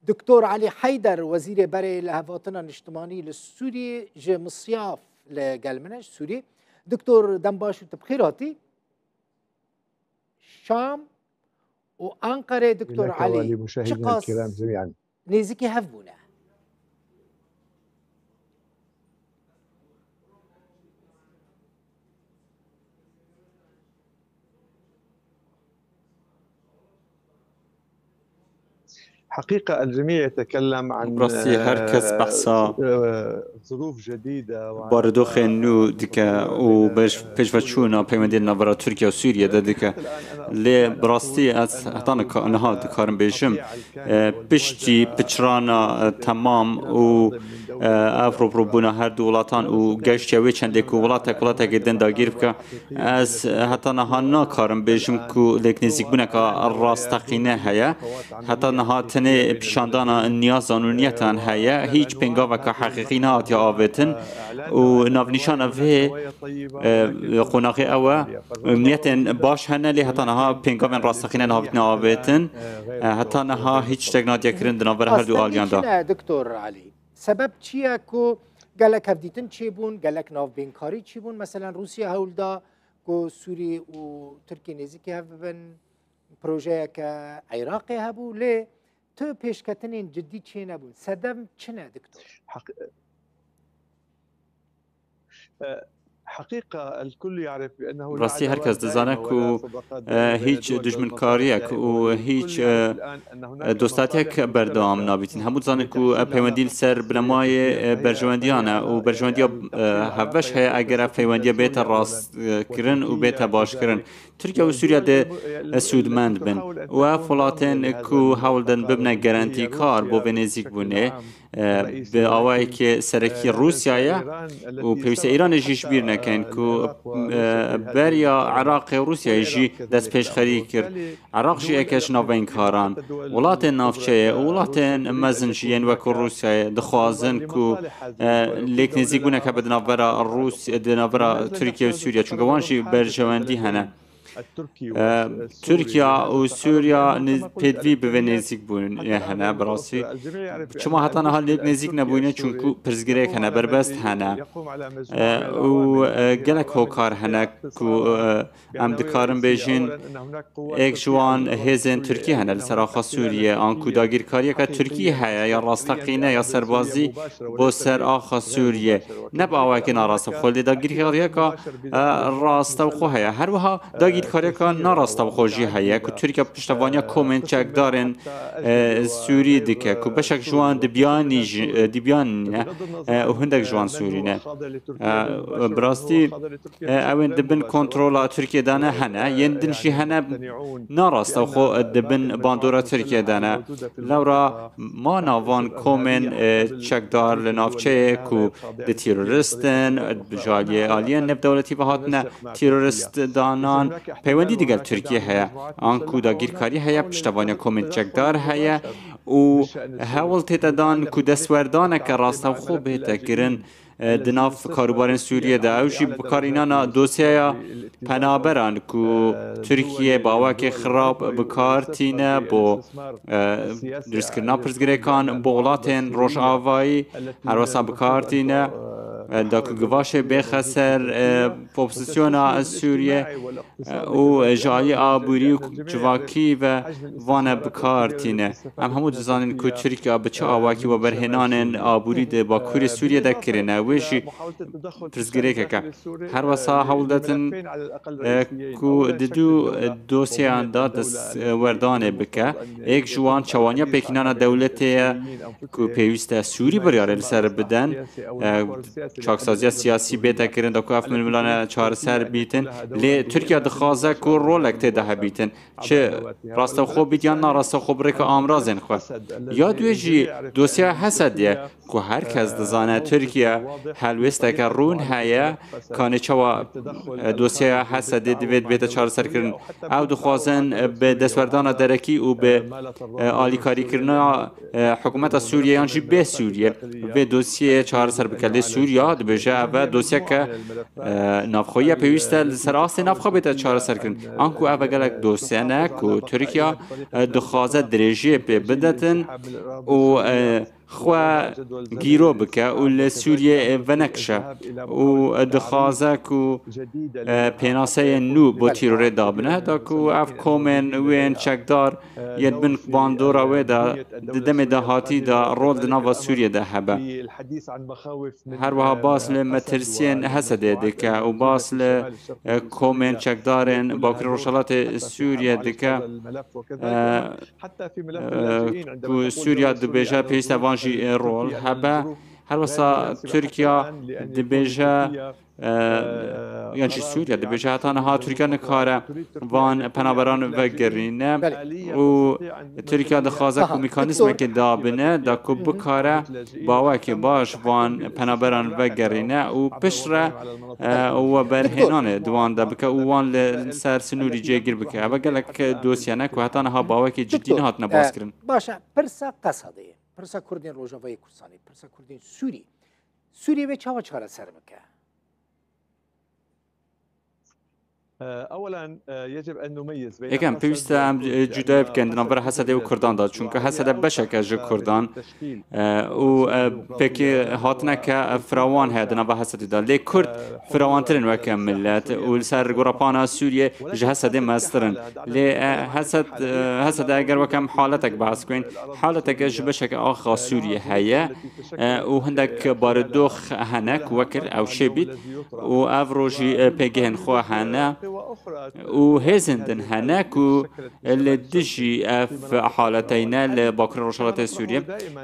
دكتور علي حيدر وزير بري لهفاتنا الاجتماعي للسوري جي مصياف لقلمنش سوري. دكتور دنباش بخيراتي شام وأنقرة. دكتور علي مشاهدينا الكرام جميعا نيزكي هفبونا حقيقة الجميع يتكلم عن براسي هركز بحثا ظروف جديدة باردوخ نو ديكا و بيشفتشونا بيمدين نبرا تركيا وسوريا ديكا لي براستي از هتانك انها دكارم بيجم بشتي بچرانا تمام و افرو بروبونا هر دولتان و گشتیا وی چندک ولاتا گدن داگیر بکا از هتانا هانا کارم بيجم کو لیک نزیک بونکا راستقینه هيا هتانا هاتنه پیشاندانا نیازان و نیتان هيا هیچ پنگاوه که حقیقی نهات یا آویتن و نافنشان اوه قناقی اوه نیتن باش هنه لی هتانا ها پنگاوه راستقینه نهات آویتن هتانا ها هیچ تکنات یکرن دنابر هر دو آلیان دا. دکتور علی سبب چیه که گلک هفدیتن چی بون گلک ناف بینکاری چی بون مثلا روسیه هول دا که سوری و ترکی نزیکی هفبن پروژه که عراقی هبو لی تو پیشکتنین جدی چی نبون سبب چنه دکتور؟ حقيقة الكل يعرف بأنه راسي هركز دزانك و هيج دجمنكاريك و هيج دوستاتيك بردام نابيتين همو دزانك و پیوندیل سر بنمای برجواندیانه و برجواندیا هفش هيا اگر پیوندیا بیت راست کرن و بیت باش کرن تركيا و سوريا ده سودمند بن و فلاتين كو هولدن ببنه گارانتي کار بو ونزيك بونه به آوایی که سرکی روسیه و پیوسته ایران جیش بیر نکن که بریا عراق و روسیه جی دست پیش خری کرد عراق جی اکش نوین کاران ولات نافچه ولات مزنجین و که روسیه دخوازن که لیک نزیک بونه که بدنابرا روس دنابرا ترکیه و سوریه چون گوانشی برجواندی هنه تركيا وسوريا پدوی به نزدیک بودن هنه براسی شما حتی نه لیک نزدیک نبودن چون کو پرزگریک هنه بربست هنه و گلک هوکار هنه کو ام دکارم بیشین یک جوان هزن ترکی هنه لسراخ سوریه آنکو داگیر کاریه که ترکی هیا یا راستقینه یا سربازی با سر آخ سوریه نباید که ناراست خالد داگیر کاریه که راست و خو هیا هر وها داگیر کاری که ناراست و خوشی هیا که ترکیه پشتوانیا کومنت چک دارن سوری دیگه که بشک جوان دیبیانی نه و هندک جوان سوری نه براستی اوین دبن کنترل ترکیه دانه هنه یندنشی هنه ناراست و خو دبن باندورا ترکیه دانه لورا ما نوان کومن چک دار لنافچه که د تیروریستن جالی آلین نب دولتی و هاتنه تیروریست دانان پیوندی دیگر ترکیه هیا آنکو داگیر کاری هیا پشتوانیا کومنت چک دار هیا و هول تدان کو دسوردانه که راستا خوب بهتا کرن دناف کاروبارن سوریه ده اوشی بکارینانا دوسیه پنابران کو ترکیه باوا که خراب بکار تینه با درسکرنا پرزگریکان بولاتن روش آوایی هر واسا بکار تینه دا که گواشه بخسر پوپسیسیونا سوریه و جایی آبوری و جواکی و وانه بکار تینه هم همو دزانین که ترکیه بچه آواکی و برهنان آبوری ده با کوری سوریه ده کرنه ویشی پرزگریکه که هر واسا حولدتن که دو دوسیان دا دست وردانه بکه ایک جوان چوانیا پیکنان دولته که پیوسته سوری بریاره لسر بدن چاکسازی سیاسی بیتا کرن دا که اف ململان چهار سر بیتن لی ترکیه دخوازه که رولک تیده بیتن چه راستا خوب بیت یا نا راستا خوب ریک آمرازن خواه یا دویجی دوسیه حسدیه که هر کس دزانه ترکیه هلوسته که رون هیا کانه چوا دوسیه حسدی دوید بیتا چهار سر کرن او دخوازن به دستوردان درکی و به آلیکاری کرنا حکومت سوریه یانجی به سوریه و دوسیه چهار سر بکلی سوریا دا دبیجه و دوسیه که نافخویه پیوسته سراس نافخو بیت چهار سر کردن آنکو اوه گلک دوسیه نه که ترکیه دخوازه درجه پی بدتن و خوا گیرو بکه و لسوریه ونکشه و دخوازه که پیناسه نو با تیروره دابنه دا که اف کومن وین چکدار ید بن باندورا و دا دم دهاتی دا رول دنا و سوریه ده هبه هر وها باس لمترسین حسده دکه و باس لکومن چکدارن باکر روشالات سوریه دکه که سوریه دبیجه پیسته وانجی رول هبه هر وسا ترکیه دبیجه یعنی سوریه دبیجه تنها ترکیه نکاره وان پنابران وگرینه و ترکیه دخوازه که میکانیسم که دابنه دا که بکاره باوه که باش وان پنابران وگرینه و پشره و برهنانه دوان دا بکه و وان لسر سنوری جیگیر بکه و گلک دوسیانه که حتی نها باوه که جدی نهات نباس کرن باشه پرسا قصده پرسا کردین روژاوای کورسانی پرسا کردین سوری و چاوه سر بکه اولا يجب ان نميز بين یکم پیوسته ام جدا بکن نامبر حسد و کردان داد چون که حسد بشک از کردان و پکی هاتنه که فراوان هست نامبر حسد داد لی کرد فراوان ترین وکم ملت و سر گرپانا سوریه جه حسد مسترن لی حسد اگر وکم حالتک بحث کن حالتک جه بشک آخا سوریه هیه و هندک باردوخ هنک وکر او شبید و افروجی پگهن خواه هنه و هزندن هناك اللي دجي في حالتين لباكر روشالات سوريا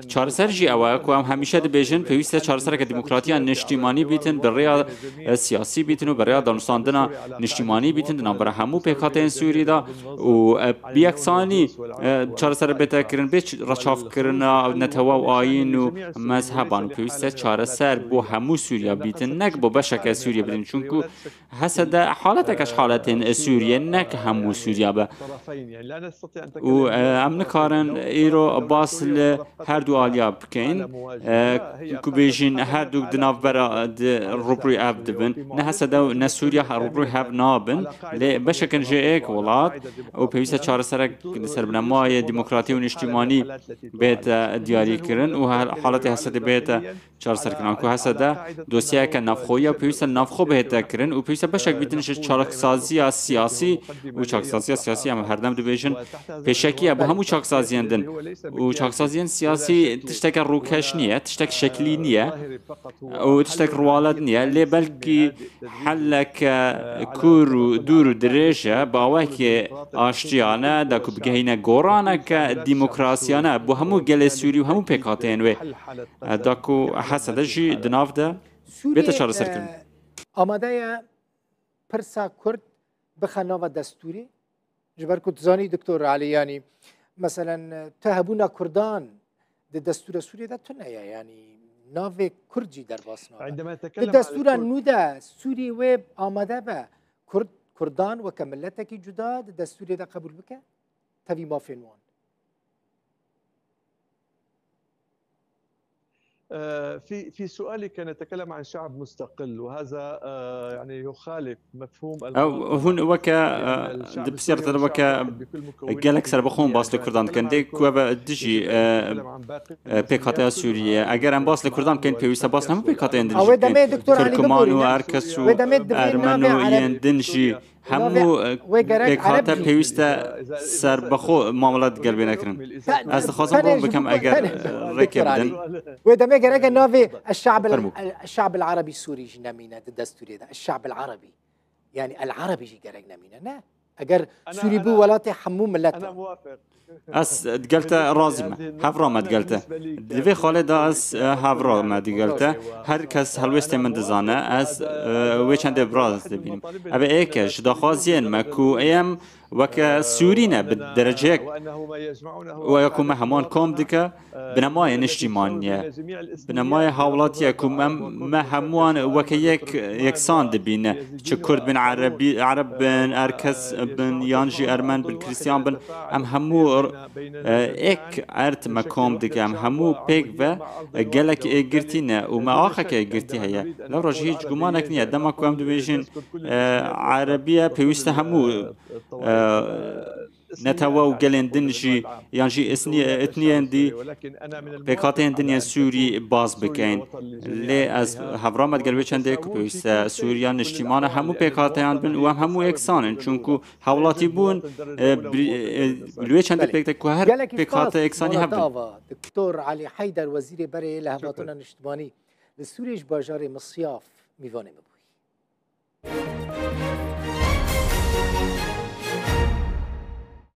چارسر جي اواك وهم همیشه دبيجن پیوسته چارسر که دموکراتیا نشتیمانی بیتن بریا سیاسی بیتن و بریا دانستاندنا نشتیمانی بیتن نامبر همو پیکاتین سوری دا و بیاکسانی چارسر بیتا کرن بیچ رچاف کرن نتوا و آین و مذهبان پیوسته چارسر بو همو سوریا بیتن نک بو بشک سوریا بیتن چونکو حسد حالتک حالتين سوريا نك همو سوريا با و ام نكارن ايرو باس هر دو آليا بكين كوبيجين هر دو دناف برا روبري اب دبن نحسد نسوريا روبري هاب نابن بشكن جيك ولات و بيسا چار سرك سر بنماي ديمقراطي و اجتماعي بيت دياري كرن و حالت حسد بيت چار سركن كو حسد دوسيا كنافخويا بيسا نافخو بيت كرن و بيسا بشك بيتنش چارك سازی سیاسی و چاکسازی سیاسی هم هر دم دویژن پیشکی ابو همو چاکسازی اندن و چاکسازی سیاسی تشتک روکش نیه تشتک شکلی نیه و تشتک روالت نیه لی بلکی حلک کور و دور و درجه باوه که آشتیانه دا که بگهینه گورانه که دیموکراسیانه بو همو گل سوری و همو پیکاتین و دا که حسده جی دناف ده بیتا چاره سر کرن آماده پرسا کرد بخنا و دستوری جبر کت زانی دکتر علیانی مثلا تهبونا کردان دستور سوری ده تنه یعنی ناو کردی در باسنا دستور نوده سوری و آماده به کردان و کملته کی جدا دستوری ده قبول بکه تبی ما فینوان في سؤالك نتكلم عن شعب مستقل وهذا يعني يخالف مفهوم هون وكا بسيرة وكا جالك سر بخون باس لكردان كان دي كوبا دجي بيكاتيا سوريا اگر ام باس لكردان كان بيوسا باس نمو بيكاتيا دنجي تركمان و اركس و ارمن و يندنجي همو بيكاتا بيوستا سر بخو معاملات قلبي نكرن از خاصم بهم بكم اگر ركبدن وده اگر نوفي الشعب العربي السوري جنامينا الدستوري ده الشعب العربي يعني العربي جي قرق نامينا نا اگر سوري بو ولاتي حمو ملتنا انا موافق اس قلت رازمه هفرا ما قلت دوی خالد اس هفرا ما قلت هر کس هلوست من دزانه از وی چند ابراز دبینیم اوه ایکش داخوازین مکو ایم وك سورينا بالدرجة ويكون همان كوم دكا بنماية اجتماعية بنماية حولاتية كوم ما همان وكيك يكسان دبين كرد بن عرب بن أركس بن يانجي أرمن بن كريستيان بن همو دکتور ایک ارت مکام دکم همو پیک و گلک گرتی نه و ما آخه که گرتی هیا لو راجع هیچ گمانک نیه دما کام دویژن عربیه پیوسته همو نتوا وقلن دنجي يعني شيء اثنين دي بكاتين دنيا سوري باز بكين لي از هفرامت قلبي چندك بيس سوريا نشتيمانه همو بكاتين بن و همو اكسانن چونكو حولاتي بون لوي چند بكت كو هر بكات اكساني هم دكتور علي حيدر وزير بري لهباتنا نشتماني لسوريج باجار مصياف ميوانه مبوي